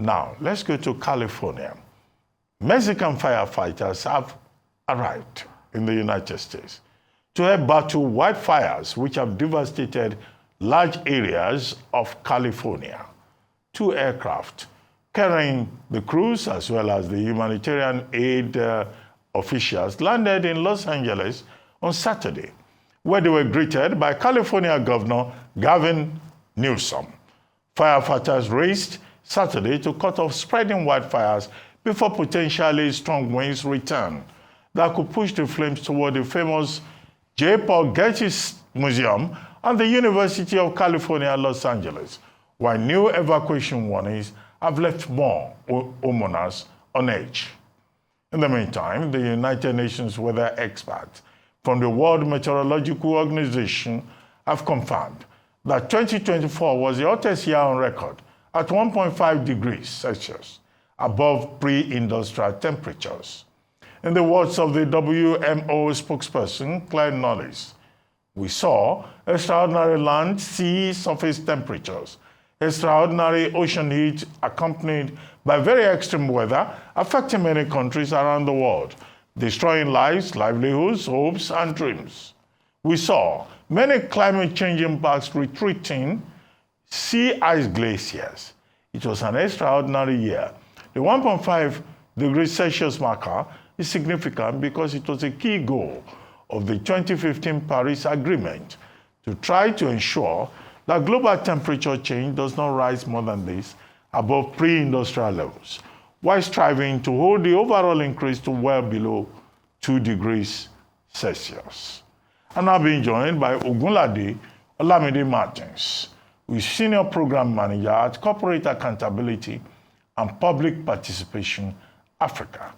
Now, let's go to California. Mexican firefighters have arrived in the United States to help battle wildfires which have devastated large areas of California. 2 aircraft carrying the crews as well as the humanitarian aid officials landed in Los Angeles on Saturday, where they were greeted by California Governor Gavin Newsom. Firefighters raced Saturday to cut off spreading wildfires before potentially strong winds return that could push the flames toward the famous J. Paul Getty Museum and the University of California, Los Angeles, while new evacuation warnings have left more homeowners on edge. In the meantime, the United Nations weather experts from the World Meteorological Organization have confirmed that 2024 was the hottest year on record at 1.5 degrees Celsius above pre-industrial temperatures. In the words of the WMO spokesperson, Claire Knowles, we saw extraordinary land, sea, surface temperatures, extraordinary ocean heat accompanied by very extreme weather affecting many countries around the world, destroying lives, livelihoods, hopes, and dreams. We saw many climate change impacts retreating, sea ice glaciers. It was an extraordinary year. The 1.5 degrees Celsius marker is significant because it was a key goal of the 2015 Paris Agreement to try to ensure that global temperature change does not rise more than this above pre-industrial levels, while striving to hold the overall increase to well below 2 degrees Celsius. I'm now being joined by Ogunlade Olamide Martins, who is Senior Program Manager at Corporate Accountability and Public Participation Africa.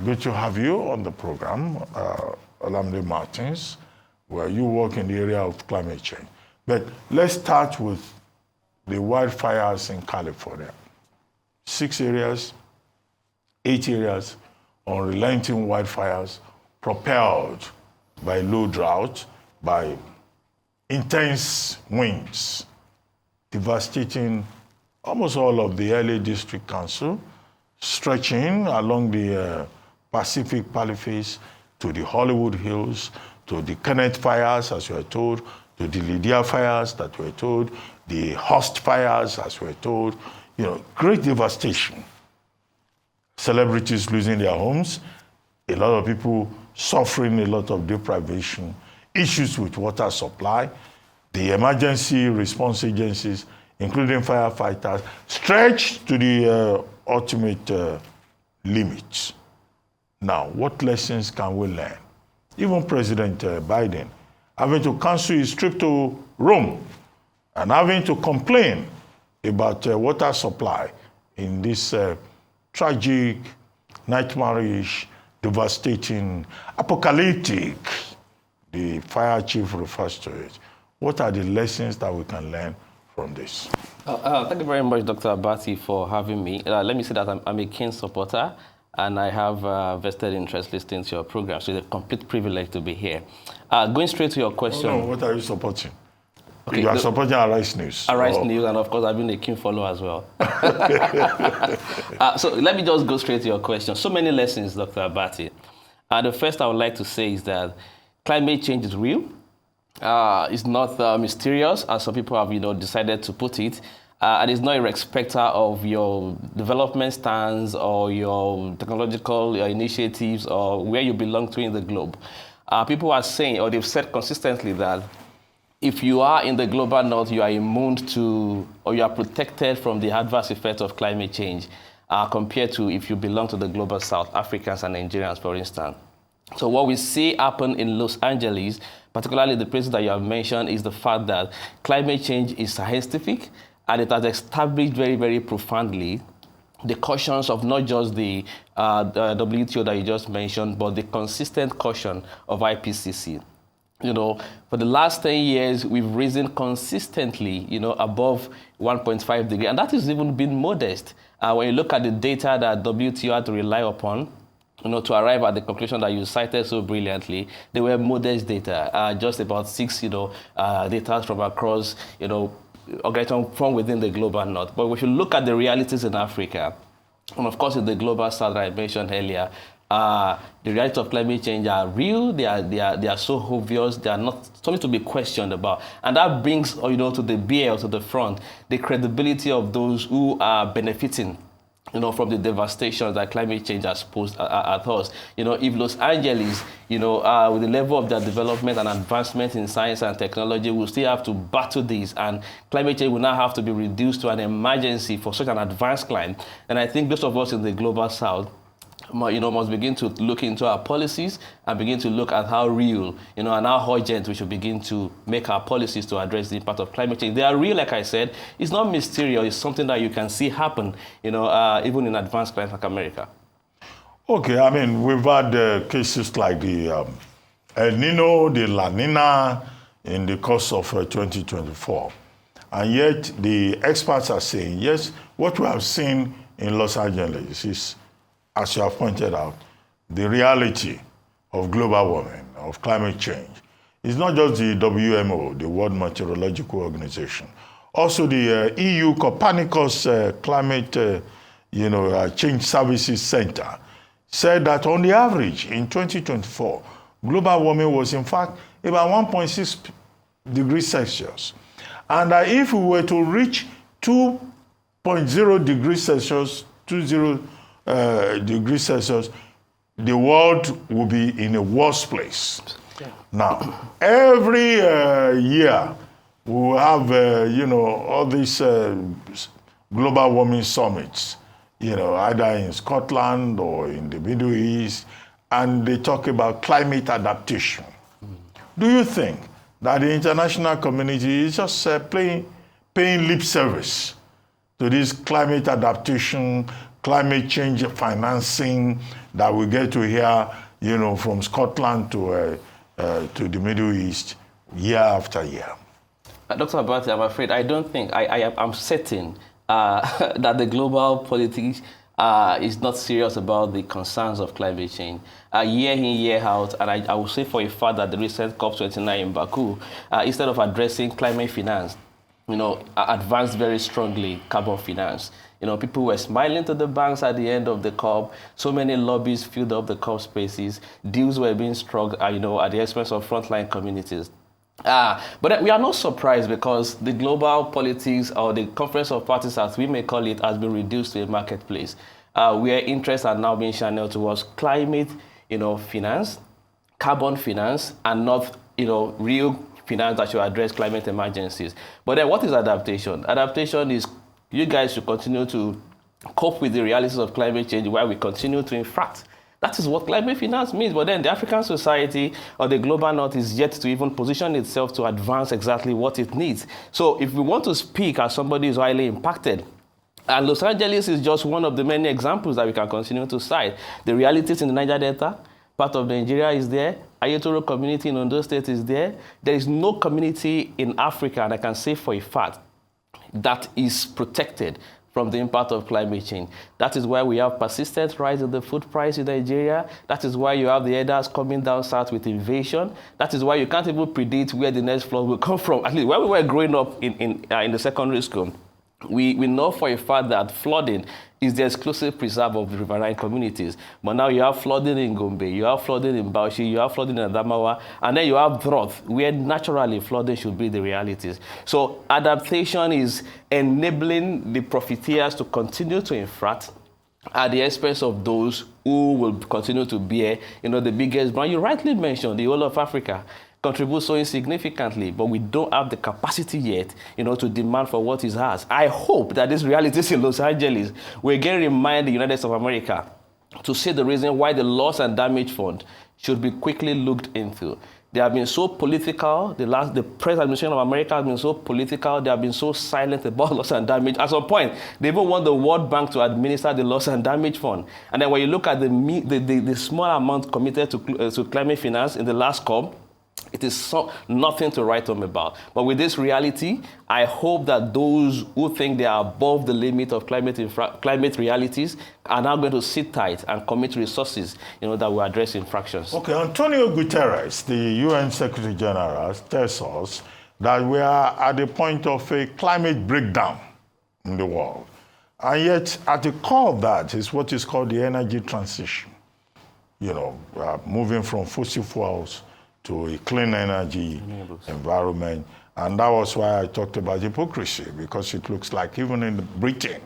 Good to have you on the program, Olamide Martins, where you work in the area of climate change. But let's start with the wildfires in California. 6 areas, 8 areas, unrelenting wildfires propelled by low drought, by intense winds, devastating almost all of the LA District Council, stretching along the Pacific Palisades to the Hollywood Hills, to the Kenneth fires, as we were told, to the Lydia fires that we were told, the Host fires, as we were told. Great devastation. Celebrities losing their homes, a lot of people suffering a lot of deprivation, issues with water supply, the emergency response agencies, including firefighters, stretched to the ultimate limits. Now, what lessons can we learn? Even President Biden having to cancel his trip to Rome and having to complain about water supply in this tragic, nightmarish, devastating, apocalyptic, the fire chief refers to it. What are the lessons that we can learn from this? Thank you very much, Dr. Abati, for having me. Let me say that I'm a keen supporter, and I have vested interest listening to your program, so it's a complete privilege to be here. Going straight to your question. Oh, no, what are you supporting? Okay, you are supporting Arise News. Arise News, and of course, I've been a keen follower as well. So let me just go straight to your question. So many lessons, Dr. Abati. The first I would like to say is that climate change is real. It's not mysterious, as some people have decided to put it. And it's not a respecter of your development stance or your technological initiatives or where you belong to in the globe. People are saying, or they've said consistently, that if you are in the global north, you are immune to, or you are protected from the adverse effects of climate change, compared to if you belong to the global south, Africans and Nigerians, for instance. So what we see happen in Los Angeles, particularly the places that you have mentioned, is the fact that climate change is scientific, and it has established very, very profoundly the cautions of not just the WTO that you just mentioned, but the consistent caution of IPCC. For the last 10 years, we've risen consistently, above 1.5 degrees, and that has even been modest. When you look at the data that WTO had to rely upon, to arrive at the conclusion that you cited so brilliantly, they were modest data, just about 6, data from across, organization from within the global north. But we should look at the realities in Africa, and of course in the global south that I mentioned earlier. The realities of climate change are real. They are so obvious. They are not something to be questioned about, and that brings to the bear, to the front, the credibility of those who are benefiting from the devastation that climate change has posed at us. If Los Angeles, with the level of their development and advancement in science and technology, will still have to battle this, and climate change will now have to be reduced to an emergency for such an advanced climate. And I think those of us in the global south, must begin to look into our policies and begin to look at how real, and how urgent we should begin to make our policies to address the impact of climate change. They are real, like I said. It's not mysterious. It's something that you can see happen, even in advanced countries like America. Okay, I mean, we've had cases like the El Nino, the La Nina in the course of 2024. And yet the experts are saying, yes, what we have seen in Los Angeles is, as you have pointed out, the reality of global warming, of climate change. It's not just the WMO, the World Meteorological Organization. Also the EU Copernicus Climate Change Services Center said that on the average in 2024, global warming was in fact about 1.6 degrees Celsius. And if we were to reach 2.0 degrees Celsius, degrees Celsius, the world will be in a worse place. Yeah. Now, every year we will have, all these global warming summits, either in Scotland or in the Middle East, and they talk about climate adaptation. Do you think that the international community is just paying lip service to this climate adaptation, climate change financing that we get to hear, from Scotland to the Middle East year after year? Dr. Abati, I'm afraid I don't think, I'm certain that the global politics is not serious about the concerns of climate change. Year in, year out, and I will say for a fact that the recent COP29 in Baku, instead of addressing climate finance, advanced very strongly carbon finance. People were smiling to the banks at the end of the COP. So many lobbies filled up the COP spaces. Deals were being struck, at the expense of frontline communities. But we are not surprised because the global politics, or the conference of parties, as we may call it, has been reduced to a marketplace where interests are now being channeled towards climate, finance, carbon finance, and not, real finance that should address climate emergencies. But then what is adaptation? Adaptation is you guys should continue to cope with the realities of climate change while we continue to infract. That is what climate finance means. But then the African society or the global north is yet to even position itself to advance exactly what it needs. So if we want to speak as somebody who is highly impacted, and Los Angeles is just one of the many examples that we can continue to cite. The realities in the Niger Delta, part of Nigeria is there. Ayotoro community in Ondo State is there. There is no community in Africa, and I can say for a fact, that is protected from the impact of climate change. That is why we have persistent rise in the food price in Nigeria. That is why you have the elders coming down south with invasion. That is why you can't even predict where the next flood will come from. At least when we were growing up in the secondary school, we know for a fact that flooding is the exclusive preserve of the riverine communities. But now you have flooding in Gombe, you have flooding in Bauchi, you have flooding in Adamawa, and then you have drought, where naturally flooding should be the realities. So adaptation is enabling the profiteers to continue to infract at the expense of those who will continue to bear, the biggest brand. You rightly mentioned the whole of Africa contributes so insignificantly, but we don't have the capacity yet, to demand for what is ours. I hope that these realities in Los Angeles will again remind the United States of America to see the reason why the loss and damage fund should be quickly looked into. They have been so political. The present administration of America has been so political. They have been so silent about loss and damage. At some point, they even want the World Bank to administer the loss and damage fund. And then when you look at the small amount committed to climate finance in the last COP, it is nothing to write home about. But with this reality, I hope that those who think they are above the limit of climate realities are now going to sit tight and commit resources, that will address infractions. Okay, Antonio Guterres, the UN Secretary General, tells us that we are at the point of a climate breakdown in the world. And yet, at the core of that is what is called the energy transition. You know, moving from fossil fuels to a clean energy environment. And that was why I talked about hypocrisy, because it looks like even in Britain,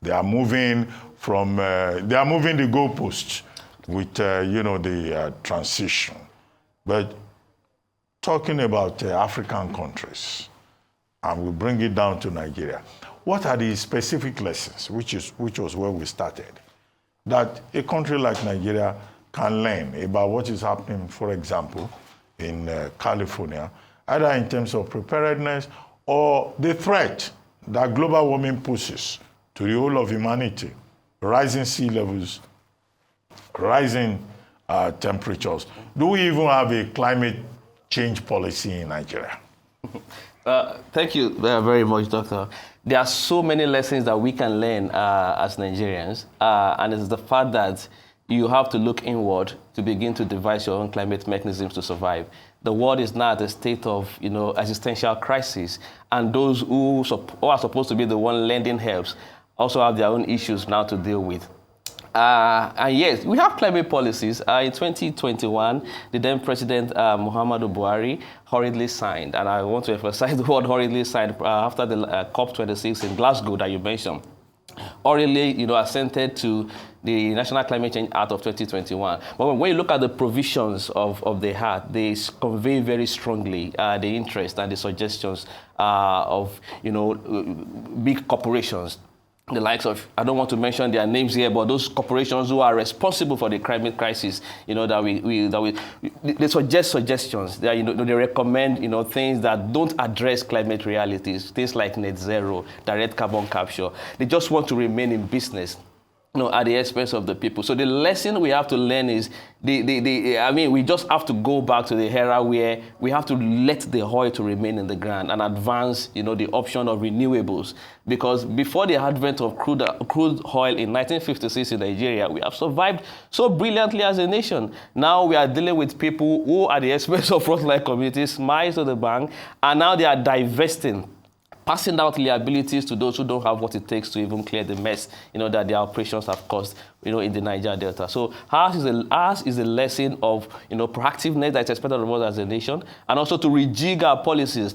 they are moving from, they are moving the goalposts with, you know, the transition. But talking about African countries, and we bring it down to Nigeria, what are the specific lessons, which was where we started, that a country like Nigeria can learn about what is happening, for example, in California, either in terms of preparedness or the threat that global warming poses to the whole of humanity, rising sea levels, rising temperatures. Do we even have a climate change policy in Nigeria? Thank you very much, Doctor. There are so many lessons that we can learn as Nigerians, and it's the fact that you have to look inward to begin to devise your own climate mechanisms to survive. The world is now at a state of, you know, existential crisis, and those who are supposed to be the one lending helps also have their own issues now to deal with. And yes, we have climate policies. In 2021, the then President Muhammadu Buhari hurriedly signed, and I want to emphasize the word hurriedly signed after the COP26 in Glasgow that you mentioned. Hurriedly, you know, assented to the National Climate Change Act of 2021. But when you look at the provisions of the Act, they convey very strongly the interest and the suggestions of, you know, big corporations. The likes of, I don't want to mention their names here, but those corporations who are responsible for the climate crisis, you know, they suggest suggestions. They, you know, they recommend, you know, things that don't address climate realities, things like net zero, direct carbon capture. They just want to remain in business, you know, at the expense of the people. So the lesson we have to learn is, I mean, we just have to go back to the era where we have to let the oil to remain in the ground and advance, you know, the option of renewables. Because before the advent of crude oil in 1956 in Nigeria, we have survived so brilliantly as a nation. Now we are dealing with people who, at the expense of frontline communities, smiles to the bank, and now they are divesting, passing out liabilities to those who don't have what it takes to even clear the mess, you know, that their operations have caused, you know, in the Niger Delta. So ours is a lesson of, you know, proactiveness that's expected of us as a nation, and also to rejig our policies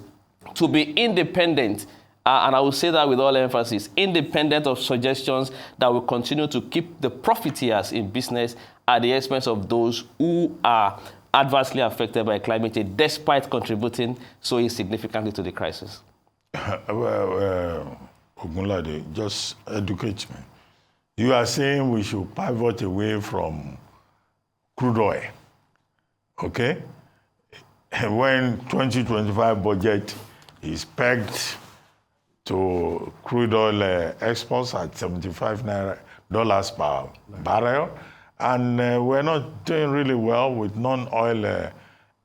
to be independent. And I will say that with all emphasis, independent of suggestions that will continue to keep the profiteers in business at the expense of those who are adversely affected by climate change, despite contributing so insignificantly to the crisis. Ogunlade, just educate me. You are saying we should pivot away from crude oil, okay? When 2025 budget is pegged to crude oil exports at $75 per barrel, and we're not doing really well with non-oil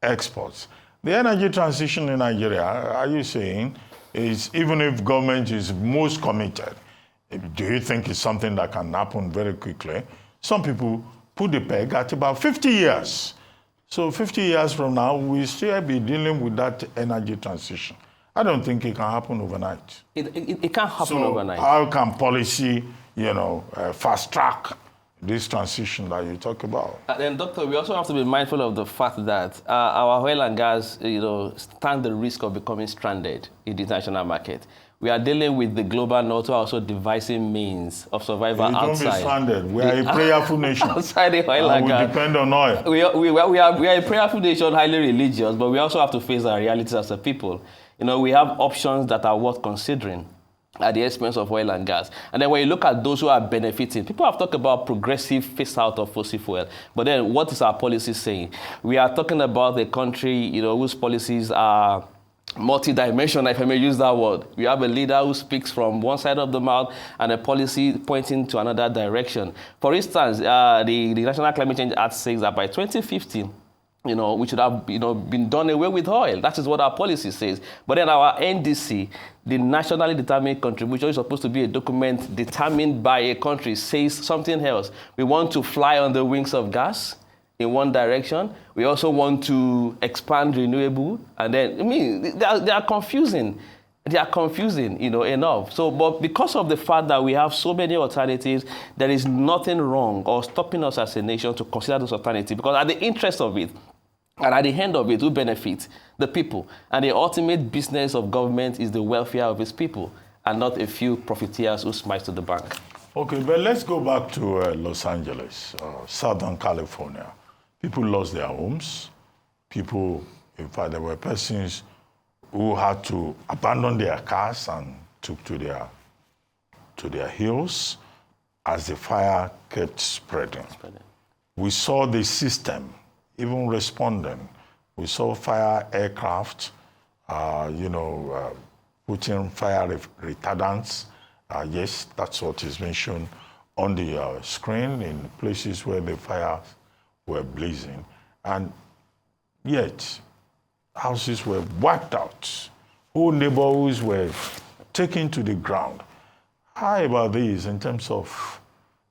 exports. The energy transition in Nigeria, are you saying, is even if government is most committed, do you think it's something that can happen very quickly? Some people put the peg at about 50 years. So 50 years from now, we'll still be dealing with that energy transition. I don't think it can happen overnight. It can't happen overnight. How can policy, you know, fast track this transition that you talk about? And Doctor, we also have to be mindful of the fact that our oil and gas, you know, stand the risk of becoming stranded in the international market. We are dealing with the global north, who are also devising means of survival outside. Don't be stranded. We are a prayerful nation. Outside the oil and gas. We depend on oil. We are a prayerful nation, highly religious, but we also have to face our realities as a people. You know, we have options that are worth considering at the expense of oil and gas. And then when you look at those who are benefiting, people have talked about progressive phase out of fossil fuel. But then what is our policy saying? We are talking about a country, you know, whose policies are multi-dimensional, if I may use that word. We have a leader who speaks from one side of the mouth and a policy pointing to another direction. For instance, the National Climate Change Act says that by 2050, you know, we should have, you know, been done away with oil. That is what our policy says. But then our NDC, the nationally determined contribution, is supposed to be a document determined by a country, says something else. We want to fly on the wings of gas. in one direction. We also want to expand renewable. And then, I mean, they are confusing. They are confusing, enough. So, but because of the fact that we have so many alternatives, there is nothing wrong or stopping us as a nation to consider those alternatives. Because at the interest of it, and at the end of it, who benefits? The people. And the ultimate business of government is the welfare of its people, and not a few profiteers who smite to the bank. Okay, but let's go back to Los Angeles, Southern California. People lost their homes. People, in fact, there were persons who had to abandon their cars and took to their hills as the fire kept spreading. We saw the system even responding. We saw fire aircraft, putting fire retardants. Yes, that's what is being shown on the screen in places where the fires were blazing. And yet, houses were wiped out. Whole neighborhoods were taken to the ground. How about this in terms of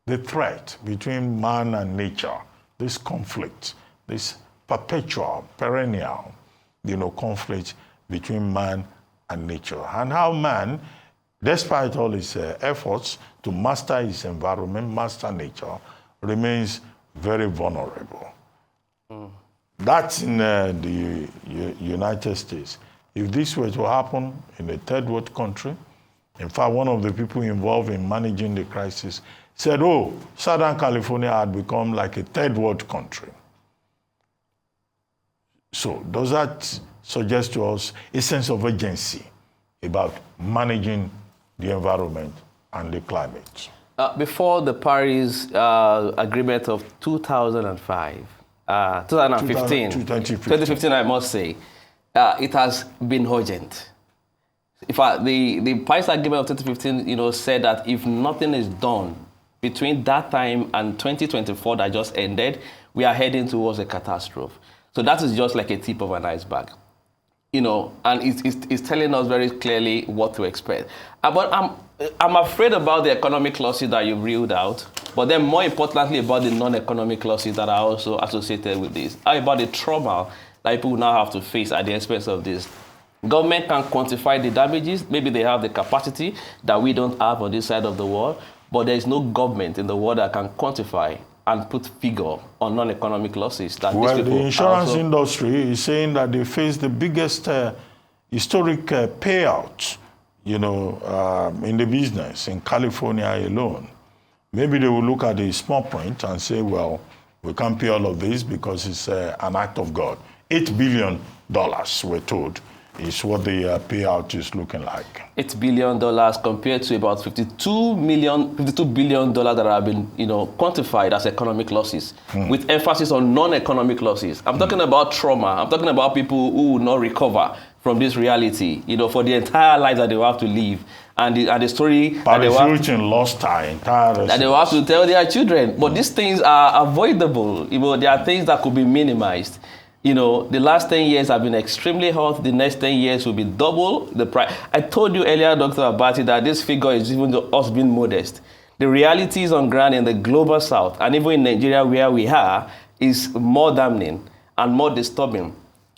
the threat between man and nature, this conflict, this perpetual, perennial, conflict between man and nature, and how man, despite all his efforts to master his environment, master nature, remains very vulnerable. That's in the United States. If this were to happen in a third world country, in fact, one of the people involved in managing the crisis said, Southern California had become like a third world country. So does that suggest to us a sense of urgency about managing the environment and the climate? Before the Paris Agreement of 2005, 2015, I must say, it has been urgent. In fact, the Paris Agreement of 2015, said that if nothing is done between that time and 2024 that just ended, we are heading towards a catastrophe. So that is just like a tip of an iceberg, and it's telling us very clearly what to expect. But I'm afraid about the economic losses that you reeled out, but then more importantly about the non-economic losses that are also associated with this. How about the trauma that people now have to face at the expense of this? Government can quantify the damages. Maybe they have the capacity that we don't have on this side of the world, but there is no government in the world that can quantify and put figure on non-economic losses. That well, these people the insurance industry is saying that they face the biggest historic payout, in the business in California alone. Maybe they will look at the small print and say, well, we can't pay all of this because it's an act of God. $8 billion, we're told, is what the payout is looking like. $8 billion compared to about $52 billion that have been, quantified as economic losses, with emphasis on non-economic losses. I'm talking about trauma. I'm talking about people who will not recover from this reality, for the entire life that they will have to live, and the story that they will have to tell their children. But these things are avoidable. There are things that could be minimized. The last 10 years have been extremely hot. The next 10 years will be double the price. I told you earlier, Dr. Abati, that this figure is even us being modest. The realities on ground in the global south, and even in Nigeria where we are, is more damning and more disturbing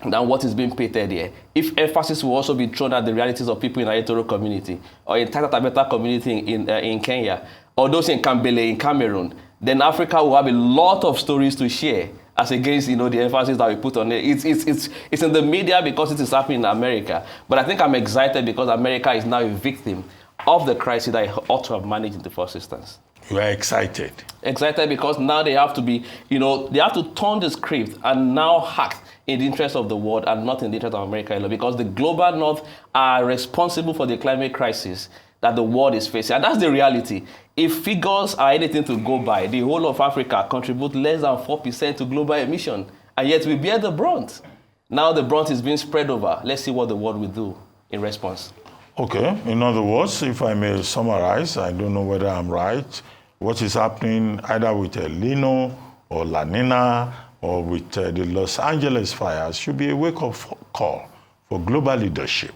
than what is being painted here. If emphasis will also be thrown at the realities of people in the Aitoro community, or in Tata Tabeta community in Kenya, or those in Kambele in Cameroon, then Africa will have a lot of stories to share as against, the emphasis that we put on it. It's in the media because it is happening in America. But I think I'm excited because America is now a victim of the crisis that it ought to have managed in the first instance. You are excited? Excited because now they have to be, they have to turn the script and now act in the interest of the world and not in the interest of America alone, because the global north are responsible for the climate crisis that the world is facing. And that's the reality. If figures are anything to go by, the whole of Africa contributes less than 4% to global emission, and yet we bear the brunt. Now the brunt is being spread over. Let's see what the world will do in response. Okay. In other words, if I may summarize, I don't know whether I'm right, what is happening either with El Nino or La Nina or with the Los Angeles fires should be a wake-up call for global leadership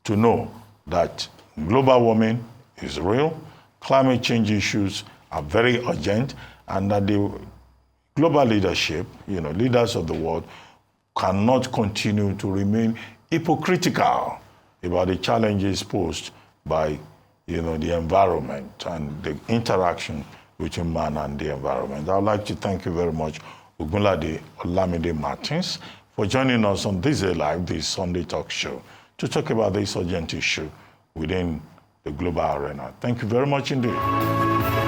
to know that global warming is real, climate change issues are very urgent, and that the global leadership, leaders of the world, cannot continue to remain hypocritical about the challenges posed by, the environment and the interaction between man and the environment. I would like to thank you very much, Ogunlade Olamide Martins, for joining us on This Day Live, this Sunday talk show, to talk about this urgent issue within the global arena. Thank you very much indeed.